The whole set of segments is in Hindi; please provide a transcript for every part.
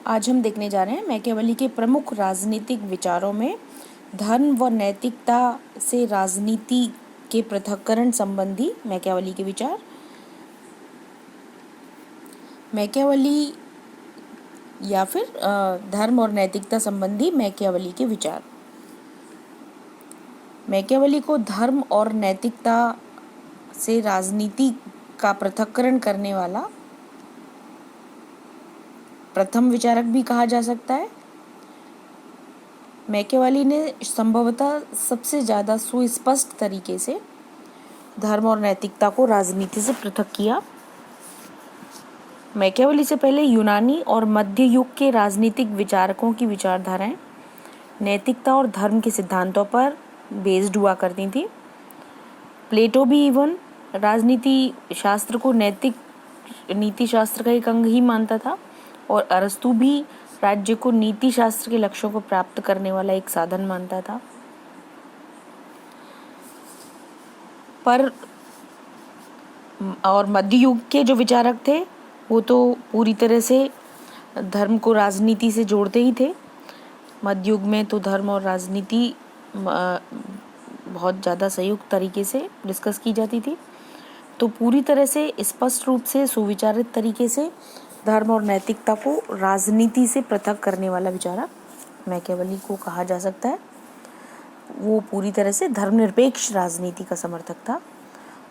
आज हम देखने जा रहे हैं मैकियावेली के प्रमुख राजनीतिक विचारों में धर्म व नैतिकता से राजनीति के पृथक्करण संबंधी मैकियावेली के विचार। मैकियावेली या फिर धर्म और नैतिकता संबंधी मैकियावेली के विचार। मैकियावेली को धर्म और नैतिकता से राजनीति का पृथक्करण करने वाला प्रथम विचारक भी कहा जा सकता है। मैकियावेली ने संभवतः सबसे ज़्यादा सुस्पष्ट तरीके से धर्म और नैतिकता को राजनीति से पृथक किया। मैकियावेली से पहले यूनानी और मध्य युग के राजनीतिक विचारकों की विचारधाराएं नैतिकता और धर्म के सिद्धांतों पर बेस्ड हुआ करती थी। प्लेटो भी इवन राजनीति शास्त्र को नैतिक नीति शास्त्र का एक अंग ही मानता था और अरस्तु भी राज्य को नीति शास्त्र के लक्ष्यों को प्राप्त करने वाला एक साधन मानता था। पर और मध्य युग के जो विचारक थे वो तो पूरी तरह से धर्म को राजनीति से जोड़ते ही थे। मध्य युग में तो धर्म और राजनीति बहुत ज़्यादा संयुक्त तरीके से डिस्कस की जाती थी। तो पूरी तरह से स्पष्ट रूप से सुविचारित तरीके से धर्म और नैतिकता को राजनीति से पृथक करने वाला विचारक मैकियावेली को कहा जा सकता है। वो पूरी तरह से धर्मनिरपेक्ष राजनीति का समर्थक था।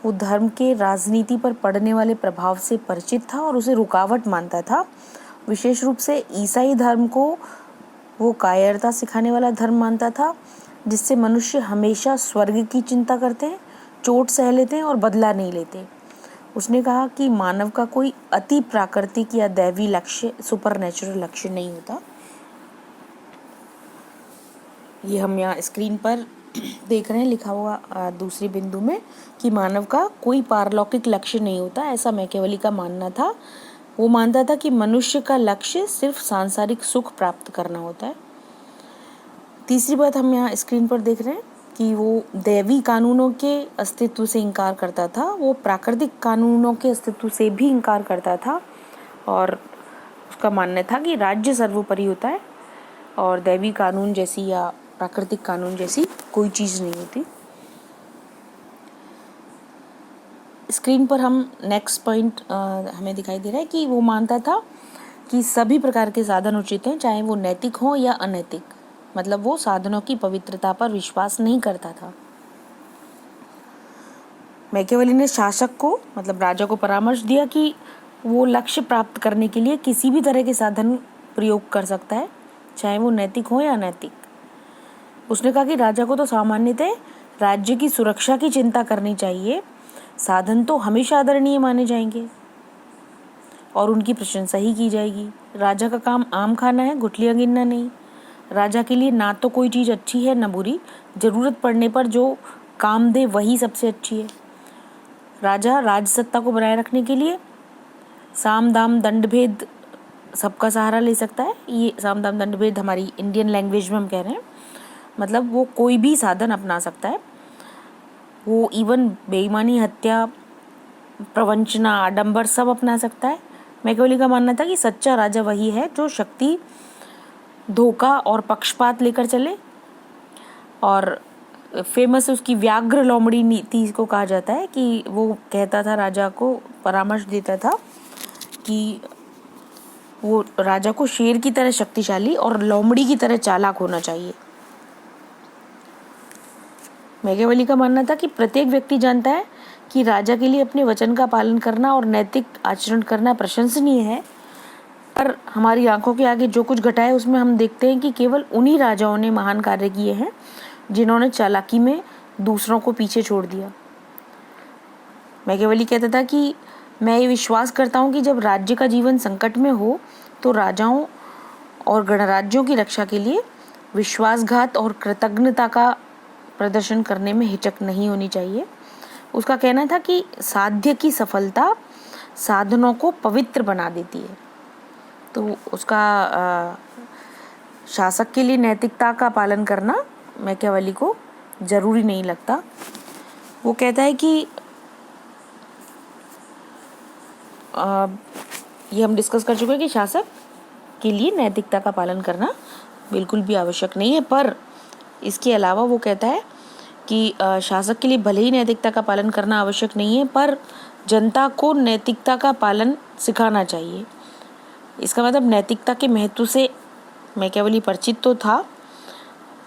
वो धर्म के राजनीति पर पड़ने वाले प्रभाव से परिचित था और उसे रुकावट मानता था। विशेष रूप से ईसाई धर्म को वो कायरता सिखाने वाला धर्म मानता था, जिससे मनुष्य हमेशा स्वर्ग की चिंता करते हैं, चोट सह लेते हैं और बदला नहीं लेते। उसने कहा कि मानव का कोई अति प्राकृतिक या दैवी लक्ष्य, सुपरनेचुरल लक्ष्य नहीं होता। ये हम यहाँ स्क्रीन पर देख रहे हैं लिखा हुआ दूसरी बिंदु में कि मानव का कोई पारलौकिक लक्ष्य नहीं होता, ऐसा मैकियावेली का मानना था। वो मानता था कि मनुष्य का लक्ष्य सिर्फ सांसारिक सुख प्राप्त करना होता है। तीसरी बात हम यहाँ स्क्रीन पर देख रहे हैं कि वो दैवी कानूनों के अस्तित्व से इनकार करता था। वो प्राकृतिक कानूनों के अस्तित्व से भी इनकार करता था और उसका मानना था कि राज्य सर्वोपरि होता है और दैवी कानून जैसी या प्राकृतिक कानून जैसी कोई चीज़ नहीं होती। स्क्रीन पर हम नेक्स्ट पॉइंट हमें दिखाई दे रहा है कि वो मानता था कि सभी प्रकार के साधन उचित हैं, चाहे वो नैतिक हो या अनैतिक। मतलब वो साधनों की पवित्रता पर विश्वास नहीं करता था। मैकियावेली ने शासक को, मतलब राजा को, परामर्श दिया कि वो लक्ष्य प्राप्त करने के लिए किसी भी तरह के साधन प्रयोग कर सकता है, चाहे वो नैतिक हो या अनैतिक। उसने कहा कि राजा को तो सामान्यतः राज्य की सुरक्षा की चिंता करनी चाहिए, साधन तो हमेशा आदरणीय माने जाएंगे और उनकी प्रशंसा ही की जाएगी। राजा का काम आम खाना है, गुठलियाँ गिनना नहीं। राजा के लिए ना तो कोई चीज़ अच्छी है ना बुरी, ज़रूरत पड़ने पर जो काम दे वही सबसे अच्छी है। राजा राजसत्ता को बनाए रखने के लिए साम दाम दंड भेद सबका सहारा ले सकता है। ये साम दाम दंड भेद हमारी इंडियन लैंग्वेज में हम कह रहे हैं, मतलब वो कोई भी साधन अपना सकता है। वो इवन बेईमानी, हत्या, प्रवंचना, आडंबर सब अपना सकता है। मैकियावेली का मानना था कि सच्चा राजा वही है जो शक्ति, धोखा और पक्षपात लेकर चले। और फेमस उसकी व्याघ्र लोमड़ी नीति को कहा जाता है कि वो कहता था, राजा को परामर्श देता था कि वो राजा को शेर की तरह शक्तिशाली और लोमड़ी की तरह चालाक होना चाहिए। मैकियावेली का मानना था कि प्रत्येक व्यक्ति जानता है कि राजा के लिए अपने वचन का पालन करना और नैतिक आचरण करना प्रशंसनीय है, पर हमारी आंखों के आगे जो कुछ घटा है उसमें हम देखते हैं कि केवल उन्हीं राजाओं ने महान कार्य किए हैं जिन्होंने चालाकी में दूसरों को पीछे छोड़ दिया। मैकियावेली कहता था कि मैं ये विश्वास करता हूँ कि जब राज्य का जीवन संकट में हो तो राजाओं और गणराज्यों की रक्षा के लिए विश्वासघात और कृतज्ञता का प्रदर्शन करने में हिचक नहीं होनी चाहिए। उसका कहना था कि साध्य की सफलता साधनों को पवित्र बना देती है। तो उसका शासक के लिए नैतिकता का पालन करना मैकियावेली को ज़रूरी नहीं लगता। वो कहता है कि ये हम डिस्कस कर चुके हैं कि शासक के लिए नैतिकता का पालन करना बिल्कुल भी आवश्यक नहीं है। पर इसके अलावा वो कहता है कि शासक के लिए भले ही नैतिकता का पालन करना आवश्यक नहीं है, पर जनता को नैतिकता का पालन सिखाना चाहिए। इसका मतलब नैतिकता के महत्व से मैकियावेली परिचित तो था।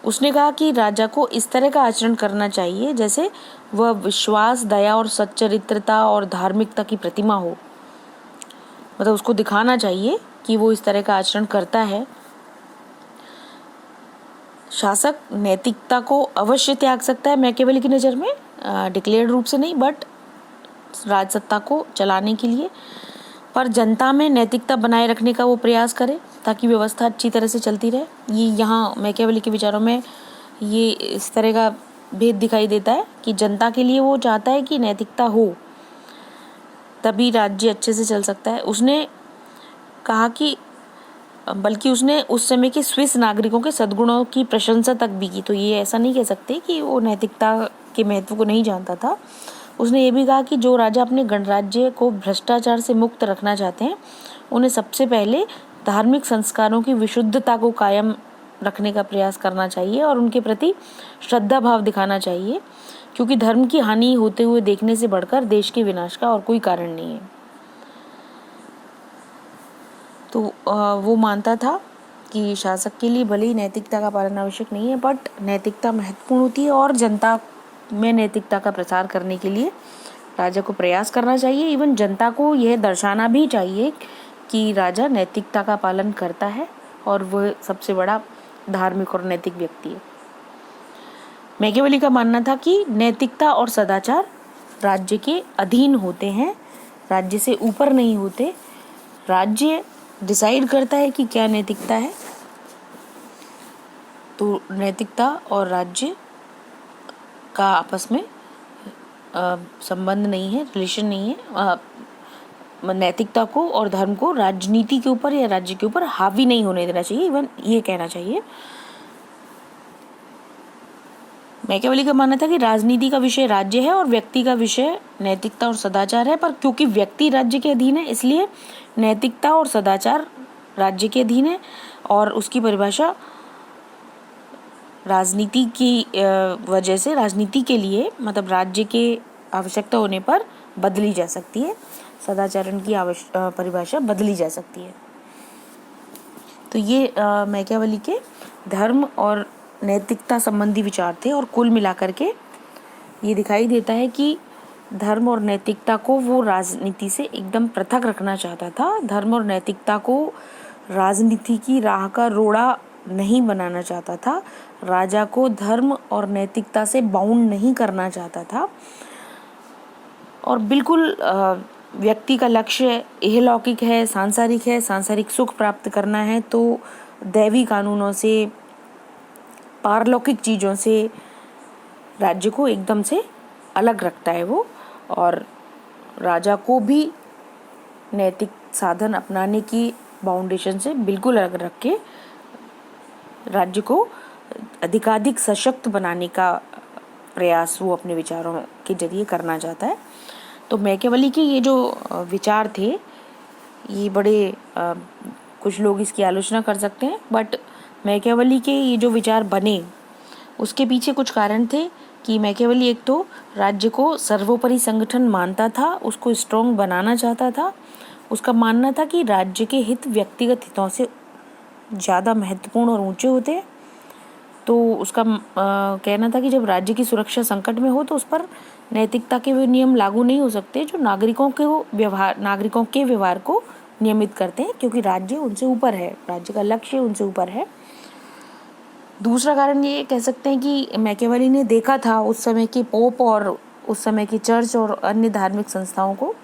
उसने कहा कि राजा को इस तरह का आचरण करना चाहिए जैसे वह विश्वास, दया और सच्चरित्रता और धार्मिकता की प्रतिमा हो। मतलब उसको दिखाना चाहिए कि वो इस तरह का आचरण करता है। शासक नैतिकता को अवश्य त्याग सकता है मैकियावेली की नज़र में, डिक्लेयर्ड रूप से नहीं, बट राजसत्ता को चलाने के लिए। पर जनता में नैतिकता बनाए रखने का वो प्रयास करे ताकि व्यवस्था अच्छी तरह से चलती रहे। ये यहाँ मैकियावेली के विचारों में ये इस तरह का भेद दिखाई देता है कि जनता के लिए वो चाहता है कि नैतिकता हो, तभी राज्य अच्छे से चल सकता है। उसने कहा कि बल्कि उसने उस समय के स्विस नागरिकों के सद्गुणों की प्रशंसा तक भी की। तो ये ऐसा नहीं कह सकते कि वो नैतिकता के महत्व को नहीं जानता था। उसने ये भी कहा कि जो राजा अपने गणराज्य को भ्रष्टाचार से मुक्त रखना चाहते हैं, उन्हें सबसे पहले धार्मिक संस्कारों की विशुद्धता को कायम रखने का प्रयास करना चाहिए और उनके प्रति श्रद्धा भाव दिखाना चाहिए, क्योंकि धर्म की हानि होते हुए देखने से बढ़कर देश के विनाश का और कोई कारण नहीं है। तो वो मानता था कि शासक के लिए भले ही नैतिकता का पालन आवश्यक नहीं है, बट नैतिकता महत्वपूर्ण होती है और जनता में नैतिकता का प्रसार करने के लिए राजा को प्रयास करना चाहिए। इवन जनता को यह दर्शाना भी चाहिए कि राजा नैतिकता का पालन करता है और वह सबसे बड़ा धार्मिक और नैतिक व्यक्ति है। मैकियावेली का मानना था कि नैतिकता और सदाचार राज्य के अधीन होते हैं, राज्य से ऊपर नहीं होते। राज्य डिसाइड करता है कि क्या नैतिकता है, तो नैतिकता और राज्य का आपस में संबंध नहीं है, रिलेशन नहीं है। नैतिकता को और धर्म को राजनीति के ऊपर या राज्य के ऊपर हावी नहीं होने देना चाहिए। इवन ये कहना चाहिए, मैकियावेली का मानना था कि राजनीति का विषय राज्य है और व्यक्ति का विषय नैतिकता और सदाचार है। पर क्योंकि व्यक्ति राज्य के अधीन है, इसलिए नैतिकता और सदाचार राज्य के अधीन है और उसकी परिभाषा राजनीति की वजह से, राजनीति के लिए मतलब राज्य के आवश्यकता होने पर बदली जा सकती है। सदाचरण की परिभाषा बदली जा सकती है। तो ये मैकियावेली के धर्म और नैतिकता संबंधी विचार थे और कुल मिलाकर के ये दिखाई देता है कि धर्म और नैतिकता को वो राजनीति से एकदम पृथक रखना चाहता था। धर्म और नैतिकता को राजनीति की राह का रोड़ा नहीं बनाना चाहता था। राजा को धर्म और नैतिकता से बाउंड नहीं करना चाहता था और बिल्कुल व्यक्ति का लक्ष्य इहलौकिक है, सांसारिक है, सांसारिक सुख प्राप्त करना है, तो दैवी कानूनों से, पारलौकिक चीज़ों से राज्य को एकदम से अलग रखता है वो। और राजा को भी नैतिक साधन अपनाने की बाउंडेशन से बिल्कुल अलग रख के राज्य को अधिकाधिक सशक्त बनाने का प्रयास वो अपने विचारों के जरिए करना चाहता है। तो मैकियावेली के ये जो विचार थे, ये बड़े कुछ लोग इसकी आलोचना कर सकते हैं, बट मैकियावेली के ये जो विचार बने उसके पीछे कुछ कारण थे कि मैकियावेली एक तो राज्य को सर्वोपरि संगठन मानता था, उसको स्ट्रॉन्ग बनाना चाहता था। उसका मानना था कि राज्य के हित व्यक्तिगत हितों से ज़्यादा महत्वपूर्ण और ऊंचे होते हैं। तो उसका कहना था कि जब राज्य की सुरक्षा संकट में हो तो उस पर नैतिकता के वे नियम लागू नहीं हो सकते जो नागरिकों के व्यवहार को नियमित करते हैं, क्योंकि राज्य उनसे ऊपर है, राज्य का लक्ष्य उनसे ऊपर है। दूसरा कारण ये कह सकते हैं कि मैकियावेली ने देखा था उस समय के पोप और उस समय की चर्च और अन्य धार्मिक संस्थाओं को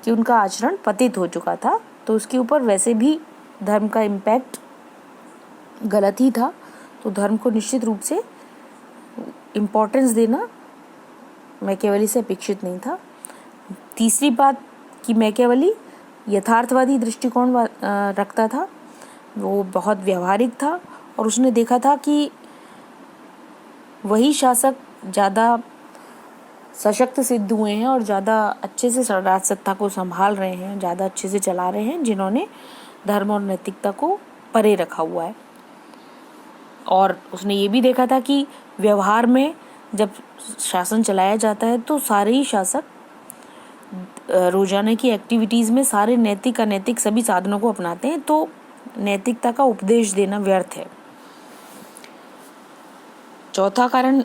कि उनका आचरण पतित हो चुका था, तो उसके ऊपर वैसे भी धर्म का इम्पैक्ट गलत ही था। तो धर्म को निश्चित रूप से इम्पोर्टेंस देना मैकियावेली से अपेक्षित नहीं था। तीसरी बात कि मैकियावेली यथार्थवादी दृष्टिकोण रखता था, वो बहुत व्यवहारिक था और उसने देखा था कि वही शासक ज़्यादा सशक्त सिद्ध हुए हैं और ज़्यादा अच्छे से राजसत्ता को संभाल रहे हैं, ज़्यादा अच्छे से चला रहे हैं, जिन्होंने धर्म और नैतिकता को परे रखा हुआ है। और उसने ये भी देखा था कि व्यवहार में जब शासन चलाया जाता है तो सारे ही शासक रोजाना की एक्टिविटीज़ में सारे नैतिक अनैतिक सभी साधनों को अपनाते हैं, तो नैतिकता का उपदेश देना व्यर्थ है। चौथा कारण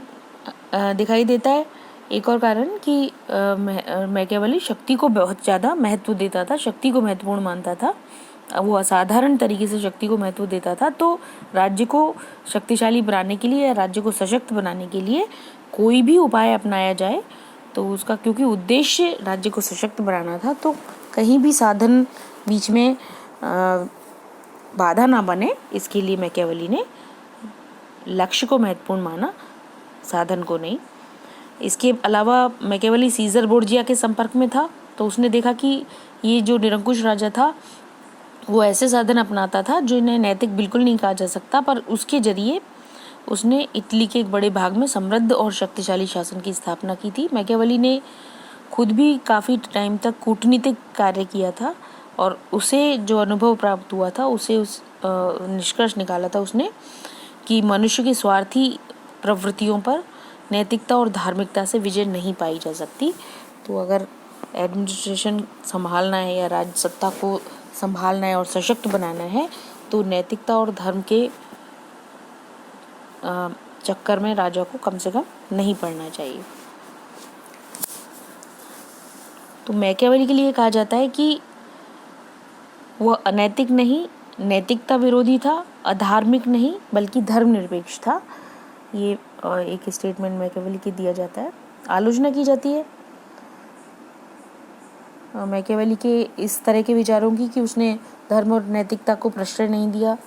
दिखाई देता है, एक और कारण कि मैकियावेली शक्ति को बहुत ज़्यादा महत्व देता था, शक्ति को महत्वपूर्ण मानता था। वो असाधारण तरीके से शक्ति को महत्व देता था। तो राज्य को शक्तिशाली बनाने के लिए या राज्य को सशक्त बनाने के लिए कोई भी उपाय अपनाया जाए तो उसका, क्योंकि उद्देश्य राज्य को सशक्त बनाना था, तो कहीं भी साधन बीच में बाधा ना बने, इसके लिए मैकियावेली ने लक्ष्य को महत्वपूर्ण माना, साधन को नहीं। इसके अलावा मैकियावेली सीजर बोर्जिया के संपर्क में था, तो उसने देखा कि ये जो निरंकुश राजा था वो ऐसे साधन अपनाता था जो इन्हें नैतिक बिल्कुल नहीं कहा जा सकता, पर उसके जरिए उसने इटली के एक बड़े भाग में समृद्ध और शक्तिशाली शासन की स्थापना की थी। मैकियावेली ने खुद भी काफ़ी टाइम तक कूटनीतिक कार्य किया था और उसे जो अनुभव प्राप्त हुआ था उसे उस निष्कर्ष निकाला था उसने कि मनुष्य की स्वार्थी प्रवृत्तियों पर नैतिकता और धार्मिकता से विजय नहीं पाई जा सकती। तो अगर एडमिनिस्ट्रेशन संभालना है या राज्य सत्ता को संभालना है और सशक्त बनाना है तो नैतिकता और धर्म के चक्कर में राजा को कम से कम नहीं पड़ना चाहिए। तो मैकियावेली के लिए कहा जाता है कि वह अनैतिक नहीं, नैतिकता विरोधी था, अधार्मिक नहीं बल्कि धर्मनिरपेक्ष था। ये एक स्टेटमेंट मैकियावेली की दिया जाता है। आलोचना की जाती है मैकियावेली के इस तरह के विचारों की कि उसने धर्म और नैतिकता को प्रश्रय नहीं दिया,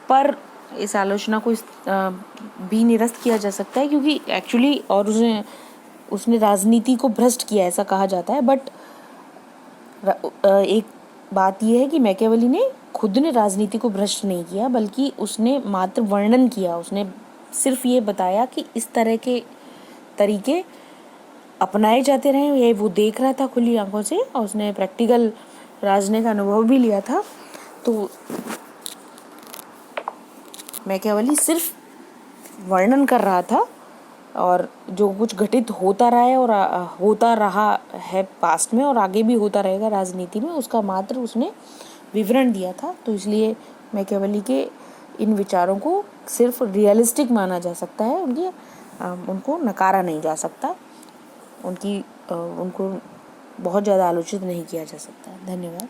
पर इस आलोचना को भी निरस्त किया जा सकता है क्योंकि एक्चुअली और उसने राजनीति को भ्रष्ट किया ऐसा कहा जाता है। बट एक बात यह है कि मैकियावेली ने खुद ने राजनीति को भ्रष्ट नहीं किया, बल्कि उसने मात्र वर्णन किया। उसने सिर्फ ये बताया कि इस तरह के तरीके अपनाए जाते रहे, ये वो देख रहा था खुली आंखों से और उसने प्रैक्टिकल राजनीति का अनुभव भी लिया था। तो मैकियावेली सिर्फ वर्णन कर रहा था और जो कुछ घटित होता रहा है और होता रहा है पास्ट में और आगे भी होता रहेगा राजनीति में, उसका मात्र उसने विवरण दिया था। तो इसलिए मैकियावेली के इन विचारों को सिर्फ रियलिस्टिक माना जा सकता है, उनको नकारा नहीं जा सकता, उनको बहुत ज़्यादा आलोचित नहीं किया जा सकता। धन्यवाद।